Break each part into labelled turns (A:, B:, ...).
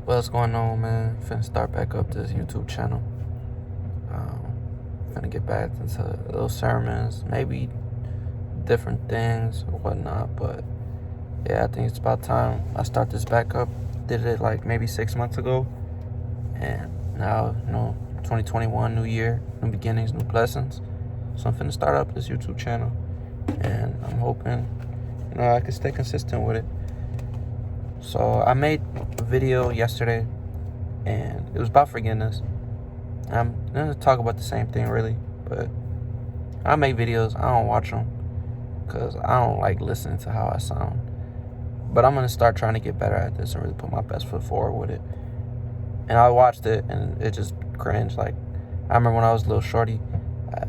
A: What's going on, man? Finna start back up this YouTube channel. Finna get back into little sermons, maybe different things or whatnot. But yeah, I think it's about time I start this back up. Did it like maybe 6 months ago, and now 2021, new year, new beginnings, new blessings. So I'm finna start up this YouTube channel, and I'm hoping I can stay consistent with it. So I made a video yesterday, and it was about forgiveness. I'm gonna talk about the same thing really, but I make videos. I don't watch them because I don't like listening to how I sound. But I'm gonna start trying to get better at this and really put my best foot forward with it. And I watched it, and it just cringe. Like, I remember when I was a little shorty, I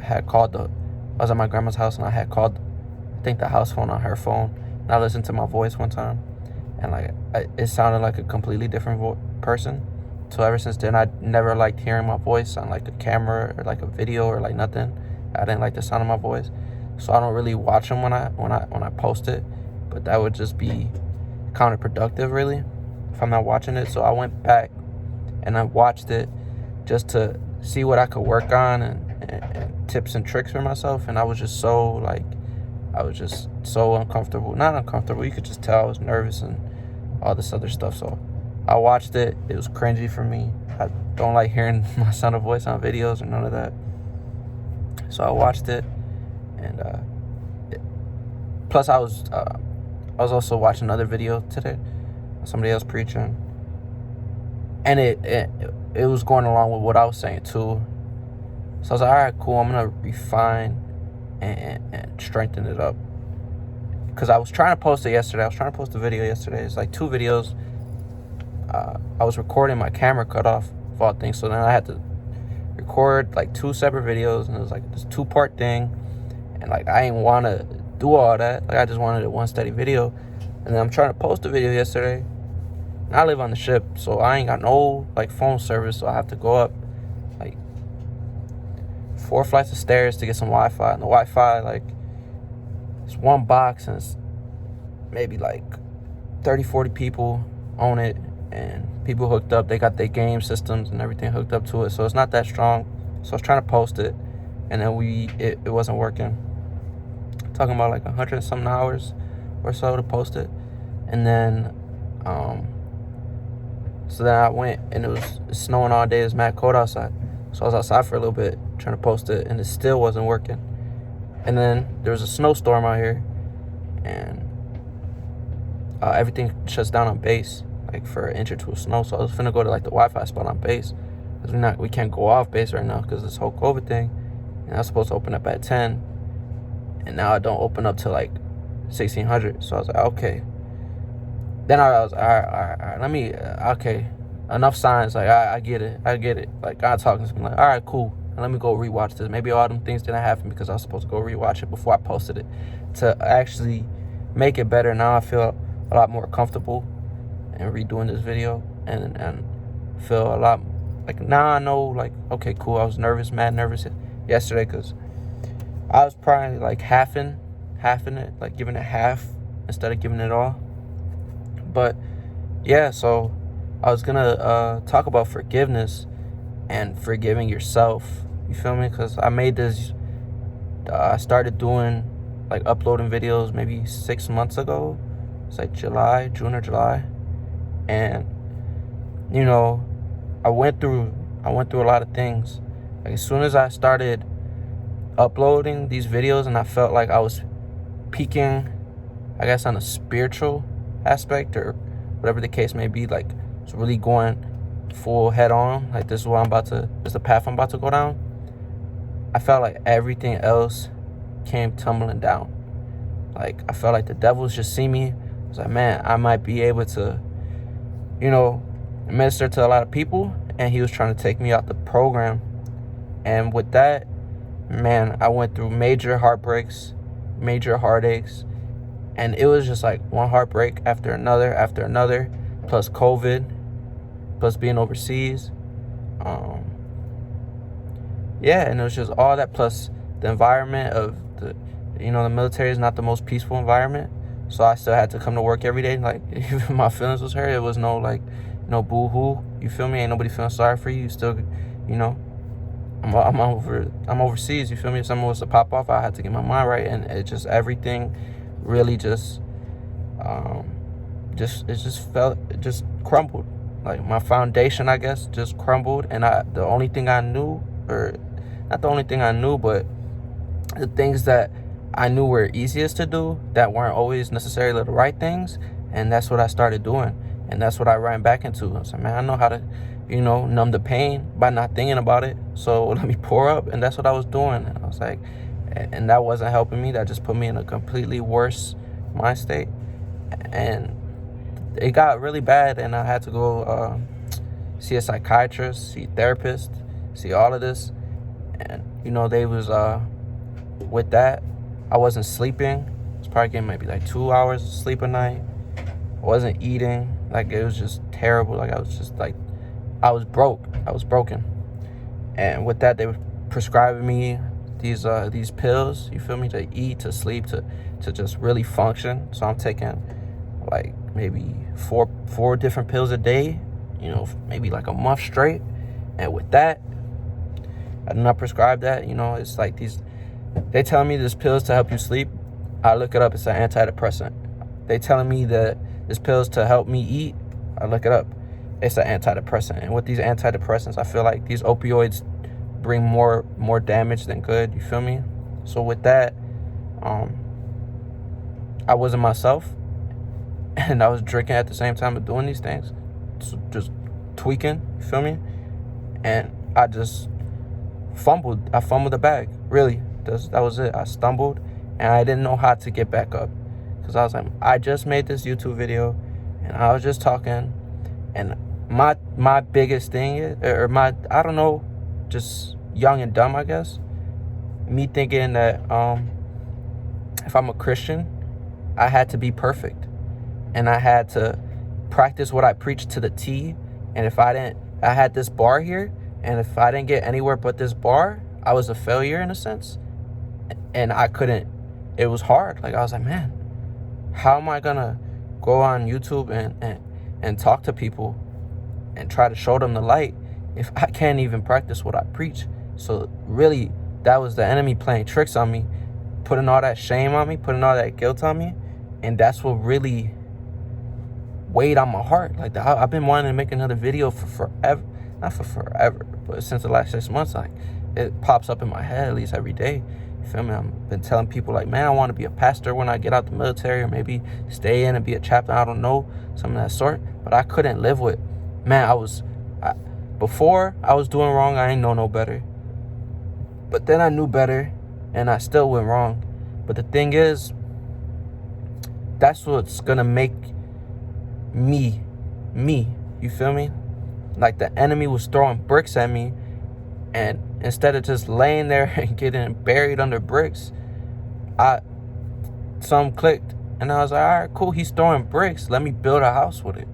A: was at my grandma's house, and I had called, I think, the house phone on her phone, and I listened to my voice one time, and it sounded like a completely different person. So ever since then, I never liked hearing my voice on like a camera or like a video or like nothing. I didn't like the sound of my voice, so I don't really watch them when I post it. But that would just be counterproductive, really, if I'm not watching it. So I went back and I watched it just to see what I could work on and tips and tricks for myself. And I was just so uncomfortable. Not uncomfortable. You could just tell I was nervous and all this other stuff. So I watched it. It was cringy for me. I don't like hearing my sound of voice on videos or none of that. So I watched it, and plus I was also watching another video today, somebody else preaching, and it was going along with what I was saying too. So I was like, all right, cool. I'm gonna refine and strengthen it up, because I was trying to post it yesterday. I was trying to post a video yesterday. It's like 2 videos. I was recording, my camera cut off of all things, so then I had to record like 2 separate videos, and it was like this 2-part thing, and like I didn't want to do all that. Like, I just wanted a one steady video. And then I'm trying to post a video yesterday, and I live on the ship, so I ain't got no like phone service, so I have to go up like 4 flights of stairs to get some Wi-Fi, and the Wi-Fi, like, it's one box, and it's maybe like 30-40 people own it, and people hooked up. They got their game systems and everything hooked up to it, so it's not that strong. So I was trying to post it, and then it wasn't working. Talking about like 100 something hours or so to post it. And then so then I went, and it was snowing all day. It was mad cold outside, so I was outside for a little bit trying to post it, and it still wasn't working. And then there was a snowstorm out here, and everything shuts down on base, like for an inch or 2 of snow. So I was finna go to like the Wi-Fi spot on base, because we can't go off base right now because this whole COVID thing. And I was supposed to open up at 10, and now I don't open up till like 1600. So I was like, okay. Then I was all right. Let me okay. Enough signs. Like, I get it. Like, God talking to me. Like, all right, cool. Let me go rewatch this. Maybe all them things didn't happen because I was supposed to go rewatch it before I posted it to actually make it better. Now I feel a lot more comfortable in redoing this video, and feel a lot like, now I know, like, okay, cool. I was mad nervous yesterday because I was probably like halving it, like giving it half instead of giving it all. But yeah, so I was gonna talk about forgiveness and forgiving yourself. You feel me? Because I made this. I started doing like uploading videos maybe 6 months ago. It's like June or July, and I went through a lot of things. Like, as soon as I started uploading these videos, and I felt like I was peaking, I guess, on a spiritual aspect or whatever the case may be, like it's really going full head on, like this is the path I'm about to go down. I felt like everything else came tumbling down. Like, I felt like the devils just see me. I was like, man, I might be able to minister to a lot of people, and he was trying to take me out the program. And with that, man, I went through major heartbreaks, major heartaches, and it was just like one heartbreak after another, plus COVID, plus being overseas. And it was just all that, plus the environment of the military is not the most peaceful environment. So I still had to come to work every day. Like, even my feelings was hurt. It was no, like, no boo-hoo. You feel me? Ain't nobody feeling sorry for you. You still, you know, I'm overseas. You feel me? If someone was to pop off, I had to get my mind right. And it just, everything really just crumbled. Like, my foundation, I guess, just crumbled. And the only thing I knew, or not the only thing I knew, but the things that I knew were easiest to do that weren't always necessarily the right things. And that's what I started doing. And that's what I ran back into. I was like, man, I know how to, numb the pain by not thinking about it. So let me pour up. And that's what I was doing. And I was like, and that wasn't helping me. That just put me in a completely worse mind state. And it got really bad. And I had to go see a psychiatrist, see a therapist, see all of this. And, they was, with that, I wasn't sleeping. I was probably getting maybe like 2 hours of sleep a night. I wasn't eating. Like, it was just terrible. Like, I was just like, I was broke. I was broken. And with that, they were prescribing me these pills, you feel me, to eat, to sleep, to just really function. So I'm taking like maybe four different pills a day, maybe like a month straight. And with that, I do not prescribe that. It's like they telling me this pills to help you sleep. I look it up. It's an antidepressant. They telling me that this pills to help me eat. I look it up. It's an antidepressant. And with these antidepressants, I feel like these opioids bring more damage than good. You feel me? So with that, I wasn't myself, and I was drinking at the same time of doing these things, so just tweaking. You feel me? And I just fumbled. I fumbled the bag. Really, that was it. I stumbled, and I didn't know how to get back up, because I was like, I just made this YouTube video, and I was just talking, and my biggest thing is, I don't know, just young and dumb, I guess, me thinking that if I'm a Christian, I had to be perfect, and I had to practice what I preached to the T. And if I had this bar here, and if I didn't get anywhere but this bar, I was a failure in a sense. And I couldn't. It was hard. Like, I was like, man, how am I gonna go on YouTube and talk to people and try to show them the light if I can't even practice what I preach? So really, that was the enemy playing tricks on me, putting all that shame on me, putting all that guilt on me. And that's what really weighed on my heart. Like, I've been wanting to make another video for forever. Not for forever, but since the last 6 months, like, it pops up in my head at least every day. You feel me? I've been telling people, like, man, I want to be a pastor when I get out the military, or maybe stay in and be a chaplain. I don't know, something of that sort. But I couldn't live with, man, before I was doing wrong, I ain't know no better. But then I knew better, and I still went wrong. But the thing is, that's what's gonna make me. You feel me? Like, the enemy was throwing bricks at me, and instead of just laying there and getting buried under bricks, something clicked, and I was like, all right, cool, he's throwing bricks, let me build a house with it.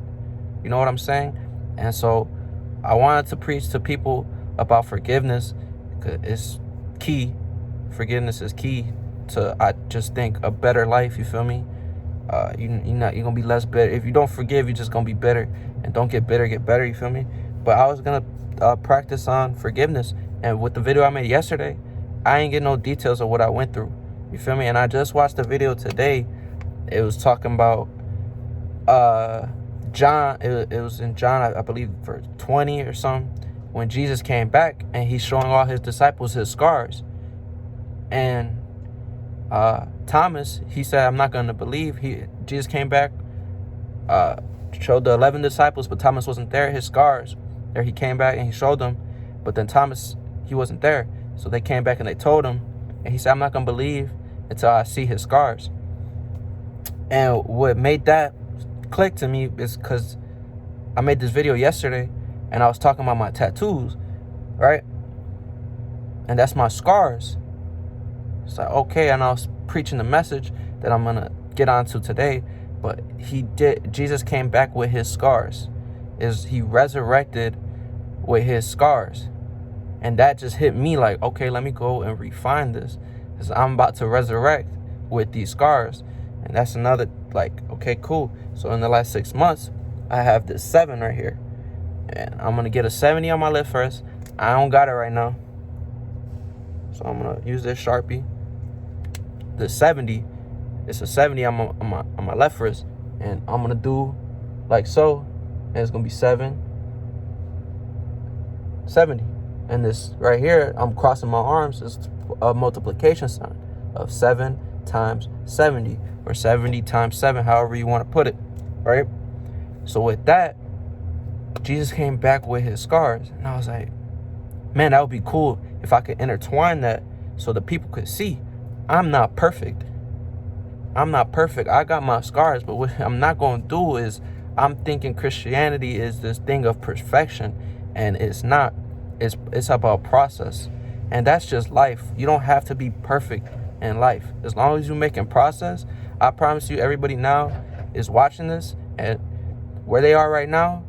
A: You know what I'm saying? And so I wanted to preach to people about forgiveness, because it's key. Forgiveness is key to, I just think, a better life. You feel me? You're gonna be less bitter. If you don't forgive, you're just gonna be bitter. And don't get bitter, get better. You feel me? But I was gonna practice on forgiveness. And with the video I made yesterday, I ain't get no details of what I went through. You feel me? And I just watched the video today. It was talking about John. It was in John, I believe, verse 20 or something, when Jesus came back and he's showing all his disciples his scars. And Thomas, he said, I'm not going to believe. Jesus came back, showed the 11 disciples, but Thomas wasn't there. His scars, there he came back and he showed them. But then Thomas, he wasn't there. So they came back and they told him. And he said, I'm not going to believe until I see his scars. And what made that click to me is because I made this video yesterday and I was talking about my tattoos, right? And that's my scars. It's like, okay, and I was preaching the message that I'm going to get onto today, but Jesus came back with his scars. He resurrected with his scars. And that just hit me like, okay, let me go and refine this, because I'm about to resurrect with these scars. And that's another like, okay, cool. So in the last 6 months, I have this 7 right here. And I'm going to get a 70 on my left first. I don't got it right now. So I'm going to use this Sharpie. The 70, it's a 70 on my left wrist. And I'm going to do like so. And it's going to be 7, 70. And this right here, I'm crossing my arms. It's a multiplication sign of 7 times 70. Or 70 times 7, however you want to put it. Right? So with that, Jesus came back with his scars. And I was like, man, that would be cool if I could intertwine that so the people could see I'm not perfect. I'm not perfect. I got my scars, but what I'm not going to do is I'm thinking Christianity is this thing of perfection, and it's not. It's about process, and that's just life. You don't have to be perfect in life. As long as you're making process, I promise you, everybody now is watching this, and where they are right now,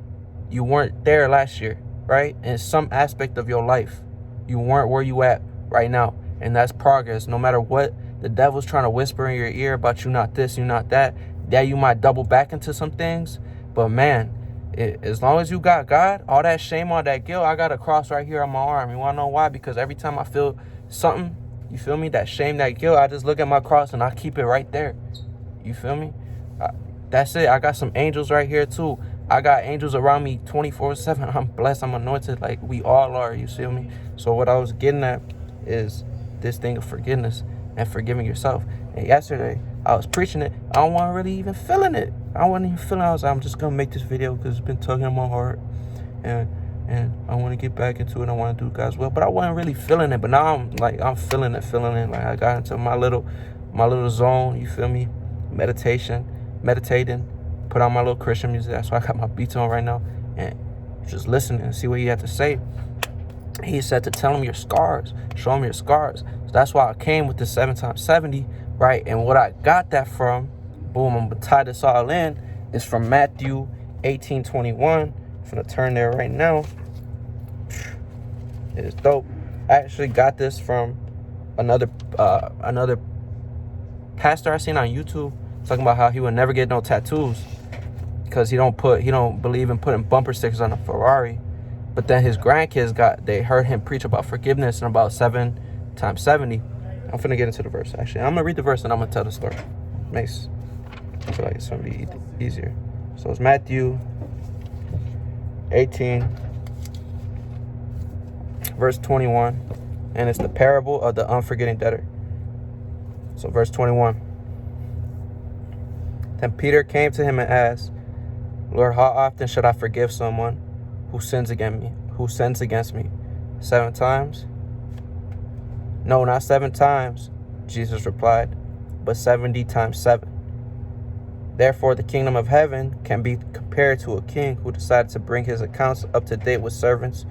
A: you weren't there last year, right? In some aspect of your life, you weren't where you at right now. And that's progress. No matter what the devil's trying to whisper in your ear about you not this, you not that, you might double back into some things. But man, as long as you got God, all that shame, all that guilt, I got a cross right here on my arm. You want to know why? Because every time I feel something, you feel me, that shame, that guilt, I just look at my cross and I keep it right there. You feel me? That's it. I got some angels right here too. I got angels around me 24/7. I'm blessed. I'm anointed like we all are. You feel me? So what I was getting at is this thing of forgiveness and forgiving yourself. And yesterday, I was preaching it. I don't want to really even feeling it. I wasn't even feeling it. I was like, I'm just going to make this video because it's been tugging on my heart. And I want to get back into it. I want to do God's will. But I wasn't really feeling it. But now I'm feeling it. Like I got into my little zone. You feel me? Meditating. Put on my little Christian music. That's why I got my beats on right now. And just listening and see what he had to say. He said to tell him your scars. Show him your scars. So that's why I came with the 7 times 70, right? And what I got that from, boom, I'm going to tie this all in, is from Matthew 18:21. I'm going to turn there right now. It is dope. I actually got this from another pastor I seen on YouTube talking about how he would never get no tattoos because he don't believe in putting bumper stickers on a Ferrari. But then his grandkids they heard him preach about forgiveness and about 7 times 70. I'm finna get into the verse, actually. I'm gonna read the verse and I'm gonna tell the story. I feel like it's gonna be easier. So it's Matthew 18, verse 21. And it's the parable of the unforgiving debtor. So verse 21. Then Peter came to him and asked, Lord, how often should I forgive someone who sins against me? 7 times? No, not 7 times, Jesus replied, but 70 times 7. Therefore, the kingdom of heaven can be compared to a king who decided to bring his accounts up to date with servants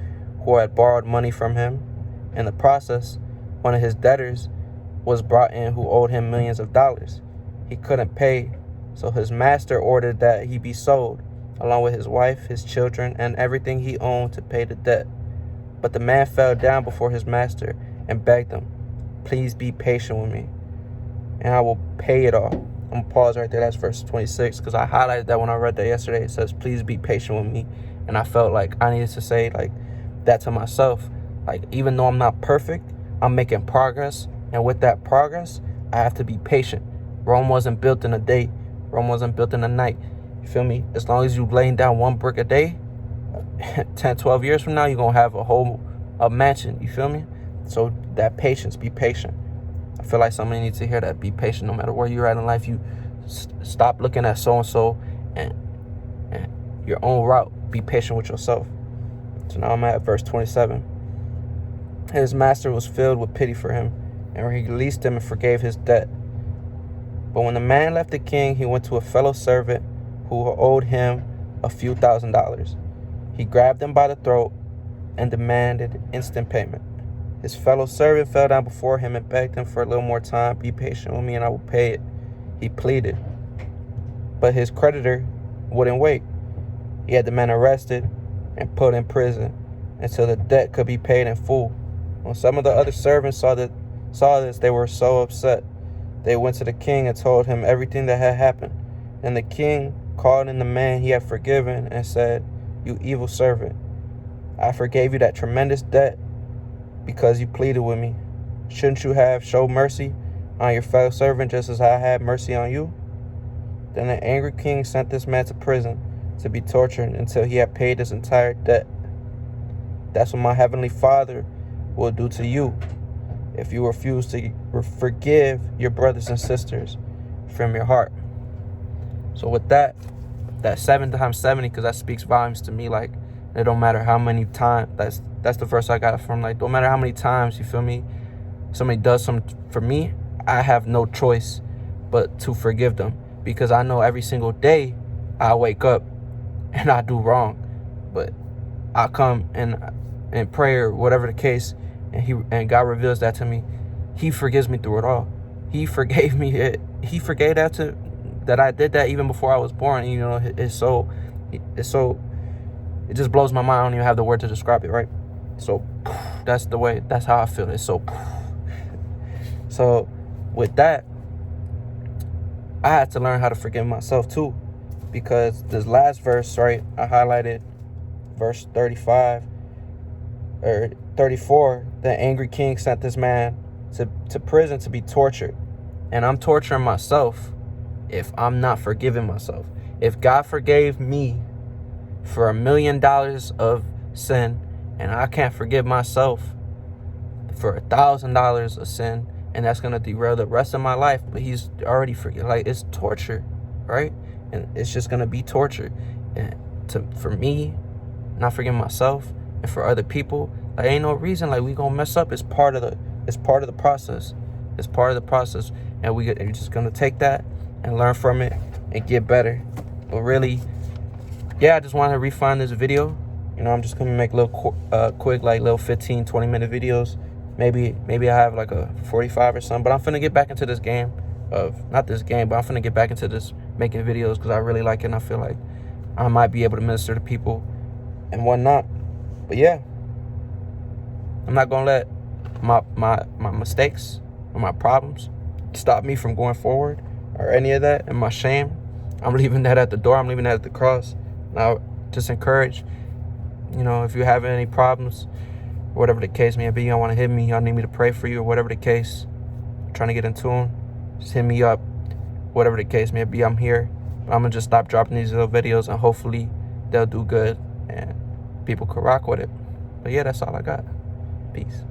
A: who had borrowed money from him. In the process, one of his debtors was brought in who owed him millions of dollars. He couldn't pay, so his master ordered that he be sold, along with his wife, his children, and everything he owned to pay the debt. But the man fell down before his master and begged him, please be patient with me, and I will pay it all. I'm going to pause right there. That's verse 26, because I highlighted that when I read that yesterday. It says, please be patient with me. And I felt like I needed to say like that to myself. Like, even though I'm not perfect, I'm making progress. And with that progress, I have to be patient. Rome wasn't built in a day. Rome wasn't built in a night. You feel me? As long as you laying down 1 brick a day, 10, 12 years from now, you're going to have a mansion. You feel me? So that patience, be patient. I feel like somebody needs to hear that. Be patient no matter where you're at in life. You stop looking at so-and-so and your own route. Be patient with yourself. So now I'm at verse 27. His master was filled with pity for him and released him and forgave his debt. But when the man left the king, he went to a fellow servant who owed him a few $1,000s. He grabbed him by the throat and demanded instant payment. His fellow servant fell down before him and begged him for a little more time. Be patient with me and I will pay it, he pleaded. But his creditor wouldn't wait. He had the man arrested and put in prison until the debt could be paid in full. When some of the other servants saw this, they were so upset. They went to the king and told him everything that had happened. And the king called in the man he had forgiven and said, "You evil servant, I forgave you that tremendous debt because you pleaded with me. Shouldn't you have showed mercy on your fellow servant just as I had mercy on you?" Then the angry king sent this man to prison to be tortured until he had paid his entire debt. That's what my heavenly Father will do to you if you refuse to forgive your brothers and sisters from your heart. So with that 7 times 70, because that speaks volumes to me. Like, it don't matter how many times. That's the verse I got from. Like, don't matter how many times, you feel me, somebody does something for me, I have no choice but to forgive them, because I know every single day I wake up and I do wrong, but I come and in prayer, whatever the case, and God reveals that to me. He forgives me through it all. He forgave me it. He forgave that I did that even before I was born. You know, it just blows my mind. I don't even have the word to describe it, right? So that's how I feel. It's so with that, I had to learn how to forgive myself too, because this last verse, right, I highlighted verse 35 or 34. The angry king sent this man to prison to be tortured. And I'm torturing myself if I'm not forgiving myself. If God forgave me for $1 million of sin and I can't forgive myself for $1,000 of sin, and that's gonna derail the rest of my life, but he's already forgiven. Like, it's torture, right? And it's just gonna be torture. And for me, not forgiving myself, and for other people, like, ain't no reason. Like, we gonna mess up. It's part of the process. It's part of the process, and we're just gonna take that and learn from it and get better. But really, yeah, I just wanted to refine this video. You know, I'm just gonna make little quick, like little 15-20 minute videos. Maybe I have like a 45 or something. But I'm finna get back into this game not this game, but I'm finna get back into this making videos, because I really like it, and I feel like I might be able to minister to people and whatnot. But yeah, I'm not gonna let my mistakes or my problems stop me from going forward or any of that. And my shame, I'm leaving that at the door. I'm leaving that at the cross. Now, just encourage, you know, if you have any problems, whatever the case may be, y'all want to hit me, y'all need me to pray for you, or whatever the case, trying to get in tune, just hit me up. Whatever the case may be, I'm here. But I'm gonna just stop dropping these little videos, and hopefully they'll do good and people could rock with it. But yeah, that's all I got. Peace.